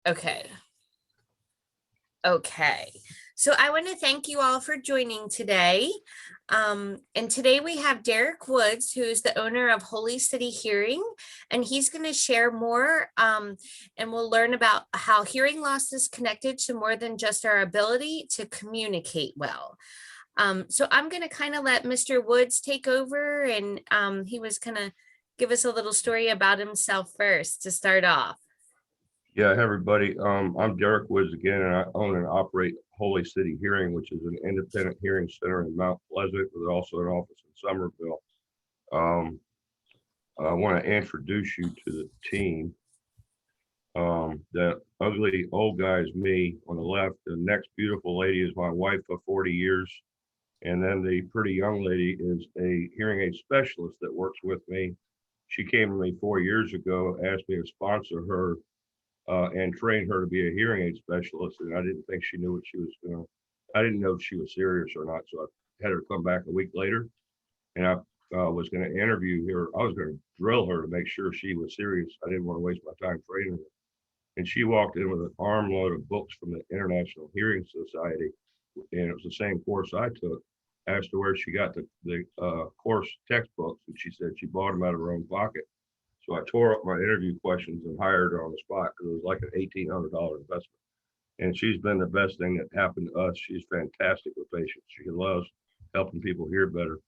Okay. Okay. So I want to thank you all for joining today. And today we have Derek Woods, who is the owner of Holy City Hearing, and he's going to share more and we'll learn about how hearing loss is connected to more than just our ability to communicate well. So I'm going to kind of let Mr. Woods take over, and he was going to give us a little story about himself first to start off. Yeah, hey everybody. I'm Derek Woods again, and I own and operate Holy City Hearing, which is an independent hearing center in Mount Pleasant, with also an office in Somerville. Um, I want to introduce you to the team. That ugly old guy is me on the left. The next beautiful lady is my wife of 40 years. And then the pretty young lady is a hearing aid specialist that works with me. She came to me 4 years ago, asked me to sponsor her and train her to be a hearing aid specialist. And I didn't think she knew what she was doing. I didn't know if she was serious or not. So I had her come back a week later, and I was going to interview her. I was going to drill her to make sure she was serious. I didn't want to waste my time training her. And she walked in with an armload of books from the International Hearing Society, and it was the same course I took. Asked her where she got the course textbooks, and she said she bought them out of her own pocket. So I tore up my interview questions and hired her on the spot because it was like an $1,800 investment. And she's been the best thing that happened to us. She's fantastic with patients. She loves helping people hear better.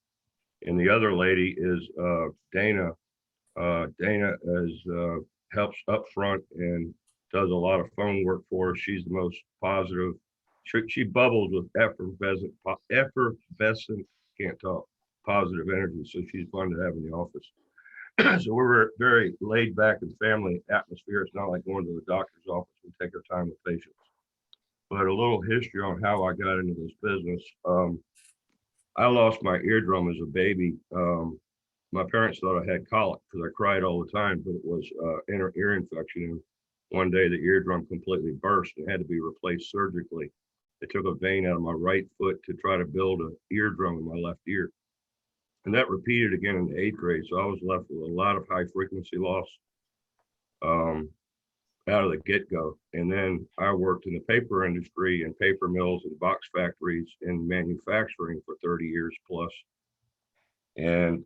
And the other lady is Dana. Dana helps up front and does a lot of phone work for us. She's the most positive. She bubbles with effervescent, can't talk, positive energy. So she's fun to have in the office. So we're very laid back and family atmosphere. It's not like going to the doctor's office. We take our time with patients. But a little history on how I got into this business. I lost my eardrum as a baby. My parents thought I had colic because I cried all the time, but it was inner ear infection. And one day the eardrum completely burst and had to be replaced surgically. They took a vein out of my right foot to try to build an eardrum in my left ear. And that repeated again in the 8th grade. So I was left with a lot of high frequency loss um, out of the get go. And then I worked in the paper industry and paper mills and box factories in manufacturing for 30 years plus. And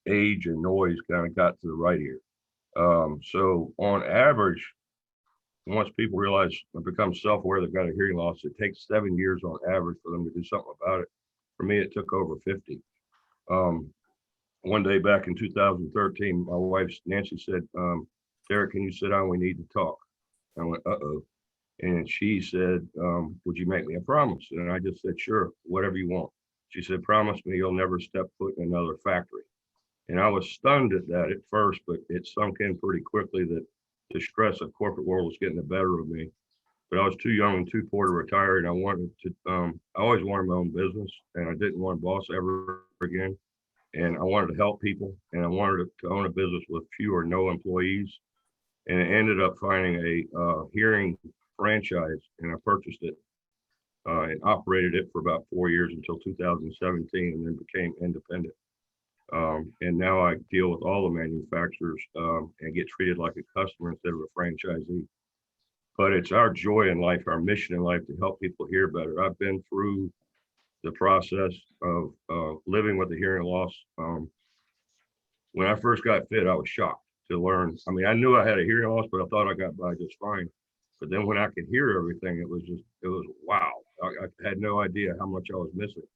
age and noise kind of got to the right ear. So on average, once people realize and become self-aware they've got a hearing loss, it takes 7 years on average for them to do something about it. For me, it took over 50. Um, One day back in 2013, my wife Nancy said, Derek, can you sit down? We need to talk. I went, uh-oh. And she said, would you make me a promise? And I just said, sure, whatever you want. She said, promise me you'll never step foot in another factory. And I was stunned at that at first, but it sunk in pretty quickly that the stress of corporate world was getting the better of me. But I was too young and too poor to retire, and I wanted to. I always wanted my own business, and I didn't want a boss ever again. And I wanted to help people, and I wanted to own a business with few or no employees. And I ended up finding a hearing franchise, and I purchased it and operated it for about 4 years until 2017, and then became independent. And now I deal with all the manufacturers and get treated like a customer instead of a franchisee. But it's our joy in life, our mission in life to help people hear better. I've been through the process of living with a hearing loss. When I first got fit, I was shocked to learn. I mean, I knew I had a hearing loss, but I thought I got by just fine. But then when I could hear everything, it was wow. I had no idea how much I was missing.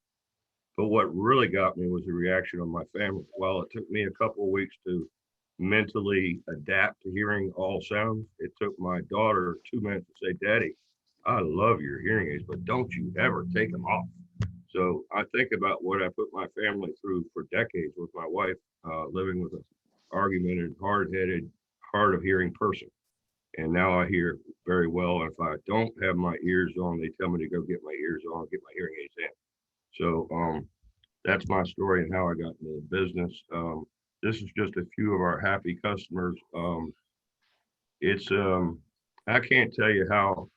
But what really got me was the reaction of my family. While it took me a couple of weeks to mentally adapt to hearing all sounds, it took my daughter 2 minutes to say, Daddy, I love your hearing aids, but don't you ever take them off. So I think about what I put my family through for decades with my wife, living with an argumentative, hard-headed, hard of hearing person. And now I hear very well. And if I don't have my ears on, they tell me to go get my ears on, get my hearing aids in. So that's my story and how I got into the business. This is just a few of our happy customers. It's I can't tell you how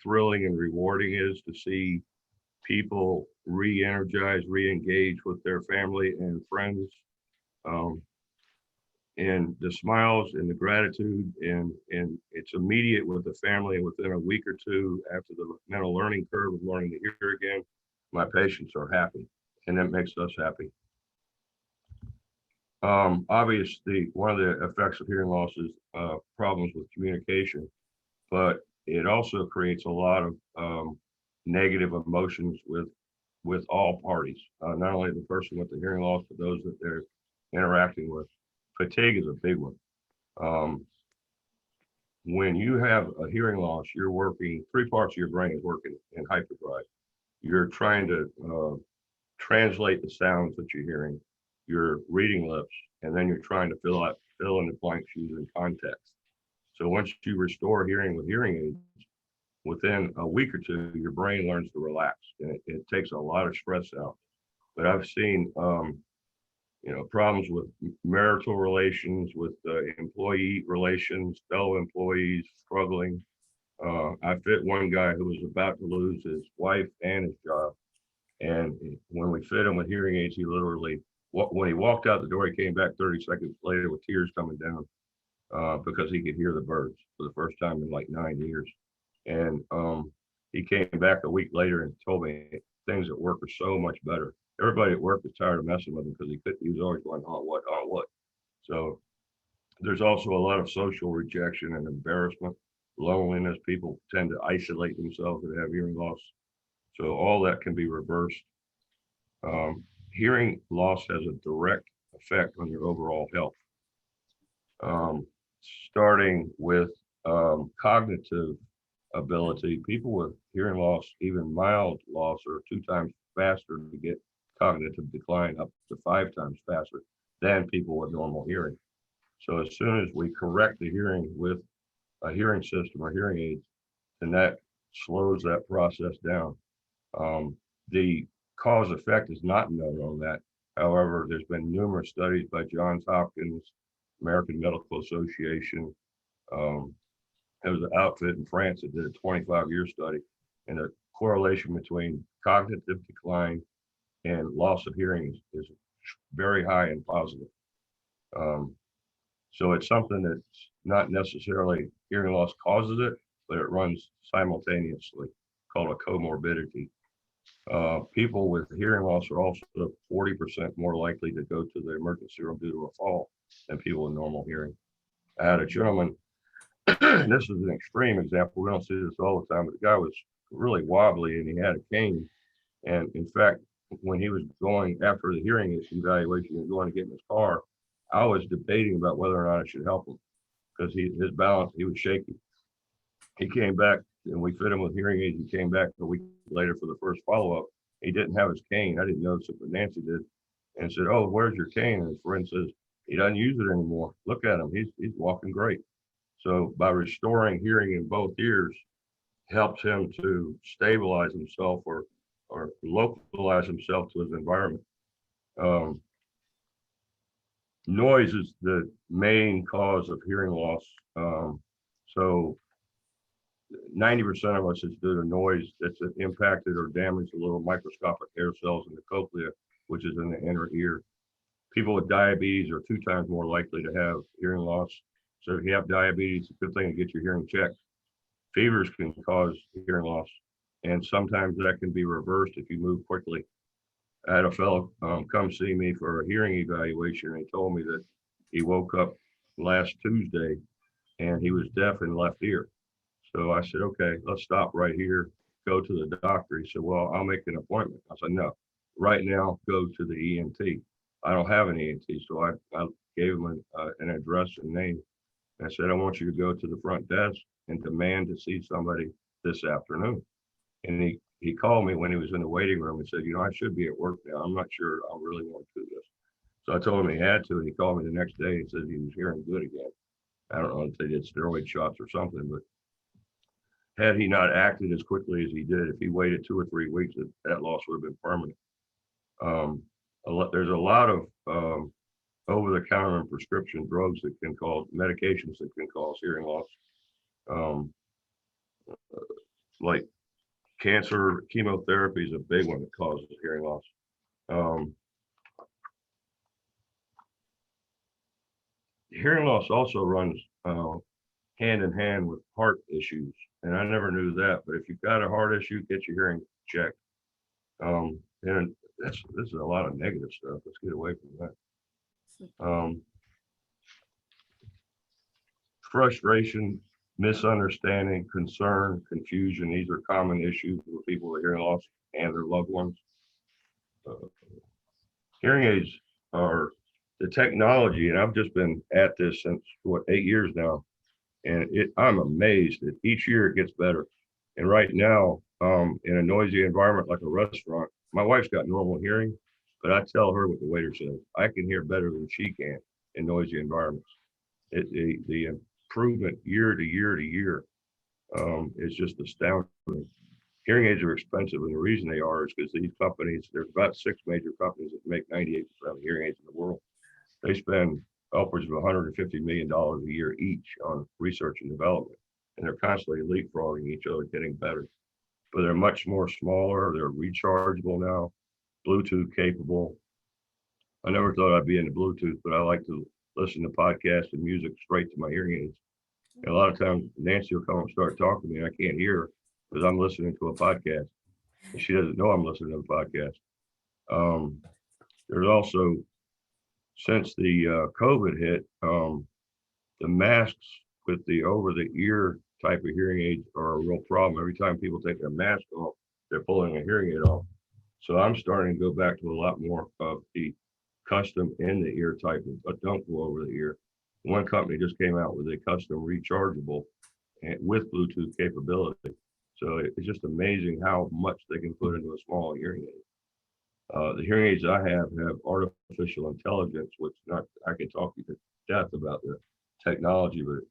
thrilling and rewarding it is to see people re-energize, re-engage with their family and friends. Um, and the smiles and the gratitude, and it's immediate with the family. And within a week or two after the mental learning curve of learning to hear again, my patients are happy, and that makes us happy. Obviously, one of the effects of hearing loss is problems with communication, but it also creates a lot of negative emotions with all parties, not only the person with the hearing loss, but those that they're interacting with. Fatigue is a big one. Um, when you have a hearing loss, you're working, three parts of your brain is working in hyperdrive. You're trying to translate the sounds that you're hearing, your reading lips, and then you're trying to fill in the blanks using context. So once you restore hearing with hearing aids, within a week or two, your brain learns to relax, and it takes a lot of stress out. But I've seen, problems with marital relations, with employee relations, fellow employees struggling. I fit one guy who was about to lose his wife and his job, and when we fit him with hearing aids, he literally, when he walked out the door, he came back 30 seconds later with tears coming down because he could hear the birds for the first time in like 9 years. And he came back a week later and told me things at work are so much better. Everybody at work was tired of messing with him because he was always going, on what, on what. So there's also a lot of social rejection and embarrassment, loneliness. People tend to isolate themselves that have hearing loss. So all that can be reversed. Hearing loss has a direct effect on your overall health, um, starting with cognitive ability. People with hearing loss, even mild loss, are 2 times faster to get cognitive decline, up to 5 times faster than people with normal hearing. So as soon as we correct the hearing with a hearing system or hearing aids, then that slows that process down. The cause effect is not known on that. However, there's been numerous studies by Johns Hopkins, American Medical Association. Um, there was an outfit in France that did a 25-year study, and the correlation between cognitive decline and loss of hearing is very high and positive. Um, so it's something that's not necessarily hearing loss causes it, but it runs simultaneously, called a comorbidity. People with hearing loss are also 40% more likely to go to the emergency room due to a fall than people with normal hearing. I had a gentleman, and this is an extreme example. We don't see this all the time, but the guy was really wobbly and he had a cane. And in fact, when he was going after the hearing evaluation and going to get in his car, I was debating about whether or not I should help him because his balance, he was shaky. He came back and we fit him with hearing aids. He came back a week later for the first follow up. He didn't have his cane. I didn't notice it, but Nancy did, and said, "Oh, where's your cane?" And his friend says, "He doesn't use it anymore. Look at him. He's walking great." So by restoring hearing in both ears helps him to stabilize himself or localize himself to his environment. Um, Noise is the main cause of hearing loss. So 90% of us is due to noise that's impacted or damaged the little microscopic hair cells in the cochlea, which is in the inner ear. People with diabetes are 2 times more likely to have hearing loss. So if you have diabetes, it's a good thing to get your hearing checked. Fevers can cause hearing loss, and sometimes that can be reversed if you move quickly. I had a fellow come see me for a hearing evaluation, and he told me that he woke up last Tuesday and he was deaf in left ear. So I said, okay, let's stop right here, go to the doctor. He said, well, I'll make an appointment. I said, no, right now, go to the ENT. I don't have an ENT. So I gave him an address and name. I said, I want you to go to the front desk and demand to see somebody this afternoon. And he called me when he was in the waiting room and said, I should be at work now. I'm not sure I really want to do this. So I told him he had to, and he called me the next day and said he was hearing good again. I don't know if they did steroid shots or something, but had he not acted as quickly as he did, if he waited 2 or 3 weeks, that loss would have been permanent. There's a lot of over-the-counter and prescription drugs that can cause medications that can cause hearing loss, um, like cancer chemotherapy is a big one that causes hearing loss. Um, hearing loss also runs hand in hand with heart issues, and I never knew that. But if you've got a heart issue, get your hearing checked. And this is a lot of negative stuff. Let's get away from that. Frustration, misunderstanding, concern, confusion. These are common issues with people with hearing loss and their loved ones. Uh, Hearing aids are the technology, and I've just been at this since what 8 years now, and I'm amazed that each year it gets better. And right now, in a noisy environment like a restaurant, my wife's got normal hearing, but I tell her what the waiter says. I can hear better than she can in noisy environments. The improvement year to year to year is just astounding. Hearing aids are expensive, and the reason they are is because these companies, there's about 6 major companies that make 98% of hearing aids in the world. They spend upwards of $150 million a year each on research and development, and they're constantly leapfrogging each other, getting better. But they're much more smaller. They're rechargeable now, Bluetooth capable. I never thought I'd be into Bluetooth, but I like to listen to podcasts and music straight to my hearing aids. And a lot of times Nancy will come and start talking to me, and I can't hear her because I'm listening to a podcast. And she doesn't know I'm listening to the podcast. Um, there's also, since the COVID hit, the masks with the over the ear type of hearing aids are a real problem. Every time people take their mask off, they're pulling a hearing aid off. So I'm starting to go back to a lot more of the custom in the ear type, but don't go over the ear. One company just came out with a custom rechargeable and with Bluetooth capability. So it's just amazing how much they can put into a small hearing aid. The hearing aids I have artificial intelligence, which not I can talk you to death about the technology, but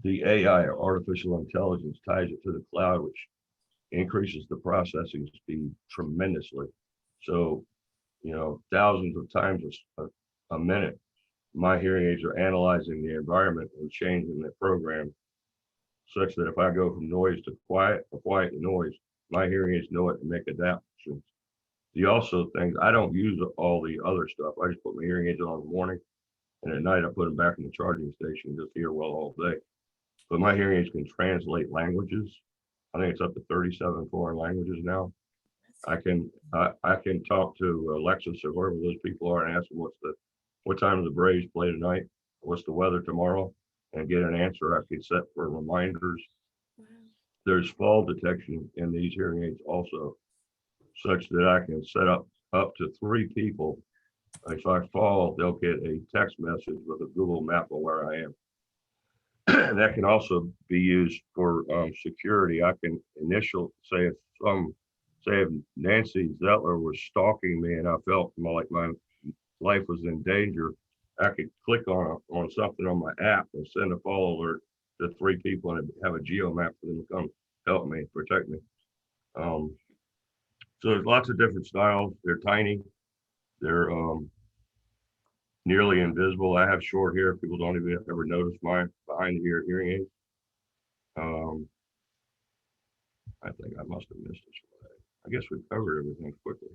the AI or artificial intelligence ties it to the cloud, which increases the processing speed tremendously. So, thousands of times a minute, my hearing aids are analyzing the environment and changing the program such that if I go from noise to quiet or quiet to noise, my hearing aids know it and make adaptations. The also things, I don't use all the other stuff. I just put my hearing aids on in the morning, and at night I put them back in the charging station, just hear well all day. But my hearing aids can translate languages. I think it's up to 37 foreign languages now. I can talk to Alexis or whoever those people are and ask them what time the Braves play tonight, what's the weather tomorrow, and get an answer I can set for reminders. Wow. There's fall detection in these hearing aids also, such that I can set up to 3 people. If I fall, they'll get a text message with a Google map of where I am. That can also be used for security. I can say if Nancy Zettler was stalking me and I felt like my life was in danger, I could click on something on my app and send a follow alert to 3 people and have a geo map for them to come help me, protect me. Um, so there's lots of different styles. They're tiny. They're nearly invisible. I have short hair. People don't even ever notice my behind the ear hearing aids. I think I must have missed this slide. I guess we've covered everything quickly.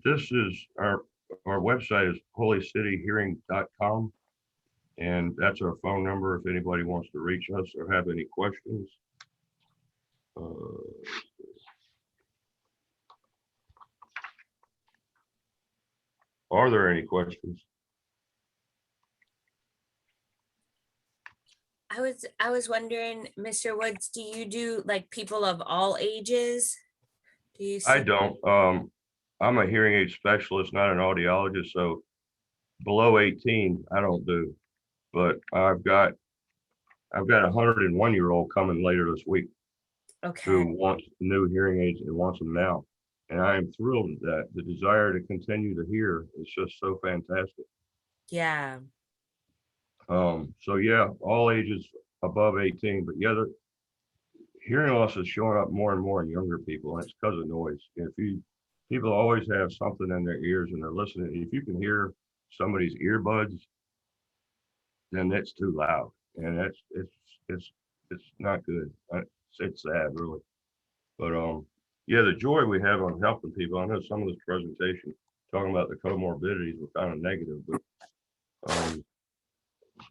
This is our website is holycityhearing.com, and that's our phone number if anybody wants to reach us or have any questions. Are there any questions? I was wondering, Mr. Woods, do you do like people of all ages? Do you I see? don't. I'm a hearing aid specialist, not an audiologist, so below 18, I don't do. But I've got a 101-year-old coming later this week Okay. who wants new hearing aids and wants them now. And I am thrilled at that. The desire to continue to hear is just so fantastic. Yeah. So yeah, all ages above 18, but yeah, the hearing loss is showing up more and more in younger people, and it's because of noise. People always have something in their ears and they're listening. If you can hear somebody's earbuds, then that's too loud, and it's not good. It's sad, really. But yeah, the joy we have on helping people. I know some of this presentation talking about the comorbidities were kind of negative, but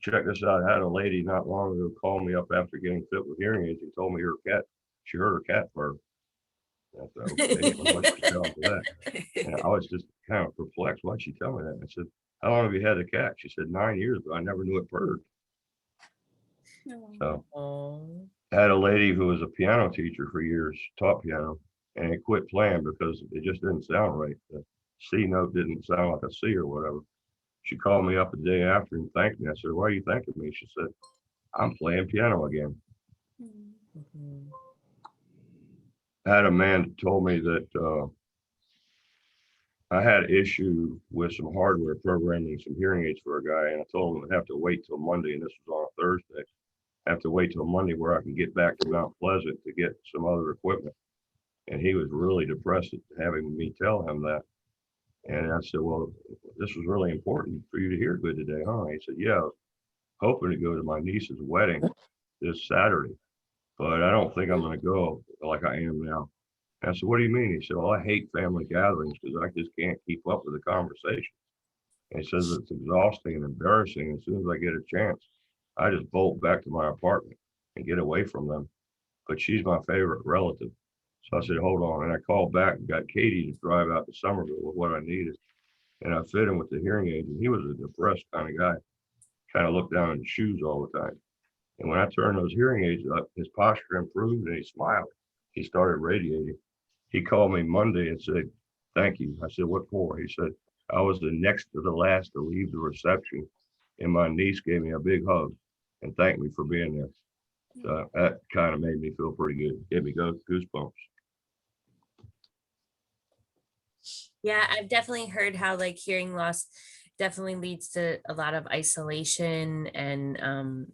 check this out. I had a lady not long ago call me up after getting fit with hearing aids and told me she heard her cat purr. I said, okay, well, what'd she tell me for that? And I was just kind of perplexed. Why'd she tell me that? I said, how long have you had a cat? She said, 9 years, but I never knew it purred. So Oh. I had a lady who was a piano teacher for years, taught piano, and it quit playing because it just didn't sound right. The C note didn't sound like a C or whatever. She called me up the day after and thanked me. I said, why are you thanking me? She said, I'm playing piano again. Mhm. I had a man that told me that I had issue with some hardware programming some hearing aids for a guy, and I told him I'd have to wait till Monday, and this was on a Thursday. I have to wait till Monday where I can get back to Mount Pleasant to get some other equipment. And he was really depressed at having me tell him that. And I said, well, this was really important for you to hear good today, huh? He said, yeah, I was hoping to go to my niece's wedding this Saturday, but I don't think I'm going to go like I am now. And I said, what do you mean? He said, well, I hate family gatherings because I just can't keep up with the conversation. And he says it's exhausting and embarrassing. As soon as I get a chance, I just bolt back to my apartment and get away from them. But she's my favorite relative. So I said, hold on. And I called back and got Katie to drive out to Somerville with what I needed. And I fit him with the hearing aid. And he was a depressed kind of guy, kind of looked down in his shoes all the time. And when I turned those hearing aids up, his posture improved and he smiled. He started radiating. He called me Monday and said, thank you. I said, what for? He said, I was the next to the last to leave the reception. And my niece gave me a big hug and thanked me for being there. So that kind of made me feel pretty good. Gave me goosebumps. Yeah, I've definitely heard how like hearing loss definitely leads to a lot of isolation and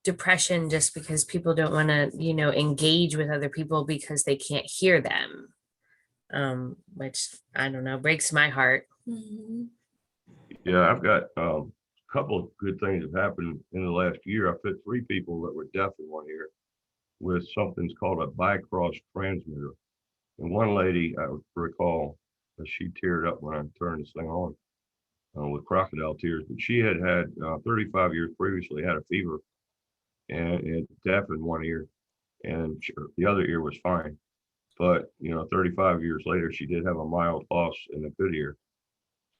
depression just because people don't want to, engage with other people because they can't hear them. Which I don't know, breaks my heart. Mhm. Yeah, I've got a couple of good things have happened in the last year. I fit 3 people that were deaf in one ear with something's called a bicross transmitter. And one lady, I recall, she teared up when I turned this thing on with crocodile tears. But she had had 35 years previously had a fever and deaf in one ear, and the other ear was fine. But 35 years later, she did have a mild loss in the good ear.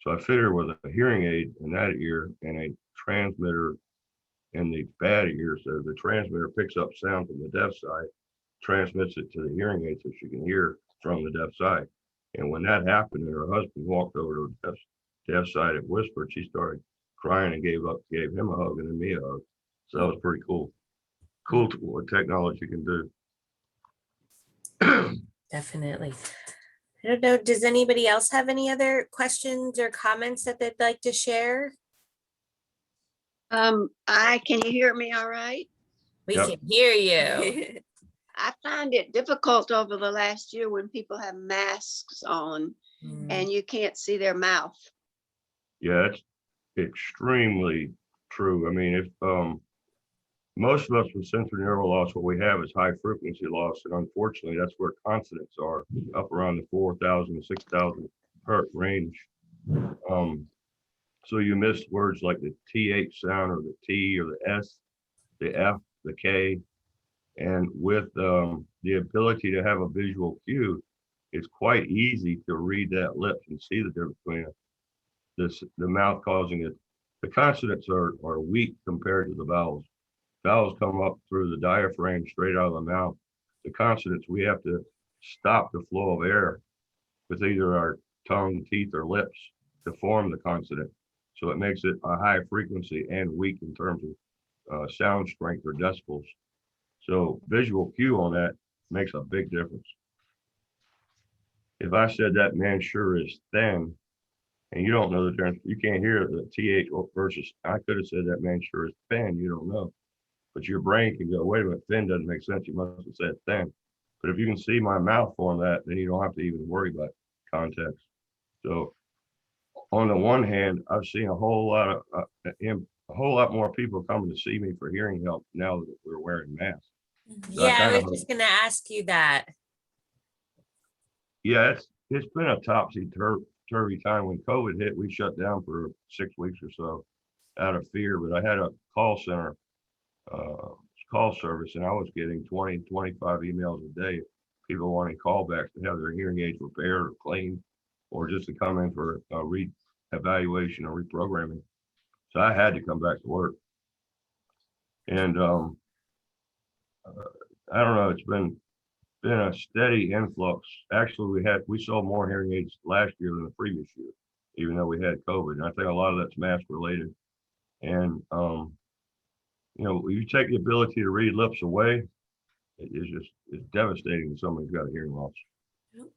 So I fit her with a hearing aid in that ear and a transmitter in the bad ear. So the transmitter picks up sound from the deaf side, transmits it to the hearing aid so she can hear from the deaf side. And when that happened and her husband walked over to the deaf side and whispered, she started crying and gave him a hug and then me a hug. So that was pretty cool. Cool to what technology can do. Definitely. I don't know. Does anybody else have any other questions or comments that they'd like to share? Can you hear me all right? We Yep. can hear you. I find it difficult over the last year when people have masks on Mm. and you can't see their mouth. Yeah, it's extremely true. I mean, if most of us with sensory neural loss, what we have is high frequency loss, and unfortunately, that's where consonants are up around the 4,000 to 6,000 hertz range. So you miss words like the TH sound or the T or the S, the F, the K, and with the ability to have a visual cue, it's quite easy to read that lips and see the difference between the mouth causing it. The consonants are weak compared to the vowels. Vowels come up through the diaphragm straight out of the mouth. The consonants, we have to stop the flow of air with either our tongue, teeth, or lips to form the consonant. So it makes it a high frequency and weak in terms of sound strength or decibels. So visual cue on that makes a big difference. If I said that man sure is thin, and you don't know the difference, you can't hear the TH versus, I could have said that man sure is thin, you don't know. But your brain can go, wait a minute, thin doesn't make sense. You must have said thin. But if you can see my mouth form that, then you don't have to even worry about context. So on the one hand, I've seen a whole lot more people coming to see me for hearing help now that we're wearing masks. So I Yeah, I kind was of, just gonna ask you that. Yeah, it's been a topsy-turvy time. When COVID hit, we shut down for 6 weeks or so out of fear. But I had a call center, uh, call service, and I was getting 20, 25 emails a day. People wanting callbacks to have their hearing aids repaired or cleaned, or just to come in for a re-evaluation or reprogramming. So I had to come back to work. And I don't know, it's been a steady influx. Actually, we sold more hearing aids last year than the previous year, even though we had COVID. And I think a lot of that's mask related. And when you take the ability to read lips away, it's devastating when somebody's got a hearing loss. Yep.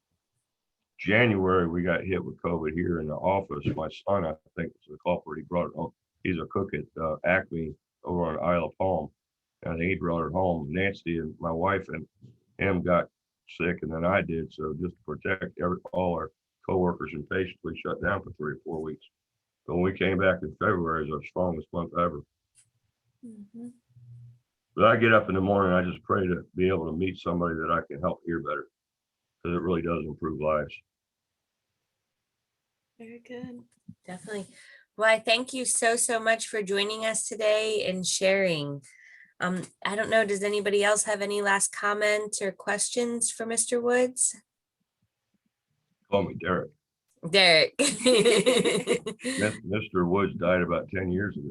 January, we got hit with COVID here in the office. My son, I think, was the culprit. He brought it home. He's a cook at Acme over on Isle of Palm. And I think he brought it home. Nancy and my wife and him got sick, and then I did. So just to protect all our coworkers and patients, we shut down for 3 or 4 weeks. But when we came back in February, it was our strongest month ever. Mhm. But I get up in the morning, I just pray to be able to meet somebody that I can help hear better, because it really does improve lives. Very good. Definitely. Well, I thank you so much for joining us today and sharing. I don't know, does anybody else have any last comments or questions for Mr. Woods? Call me Derek. Derek. Mr. Woods died about 10 years ago.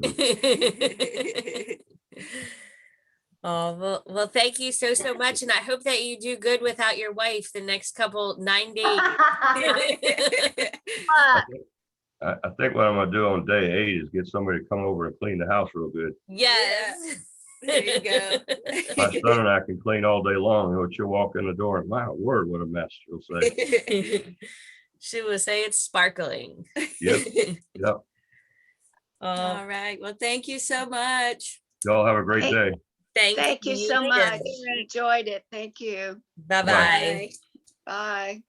Oh, well, thank you so much. And I hope that you do good without your wife the next 9 days. I think what I'm gonna do on day 8 is get somebody to come over and clean the house real good. Yes. There you go. My son and I can clean all day long. She'll walk in the door and, my word, what a mess, she'll say. She will say it's sparkling. Yep. Yep. All right. Well, thank you so much. Y'all have a great Hey, day. Thank you so too. much. Enjoyed it. Thank you. Bye-bye. Bye. Bye.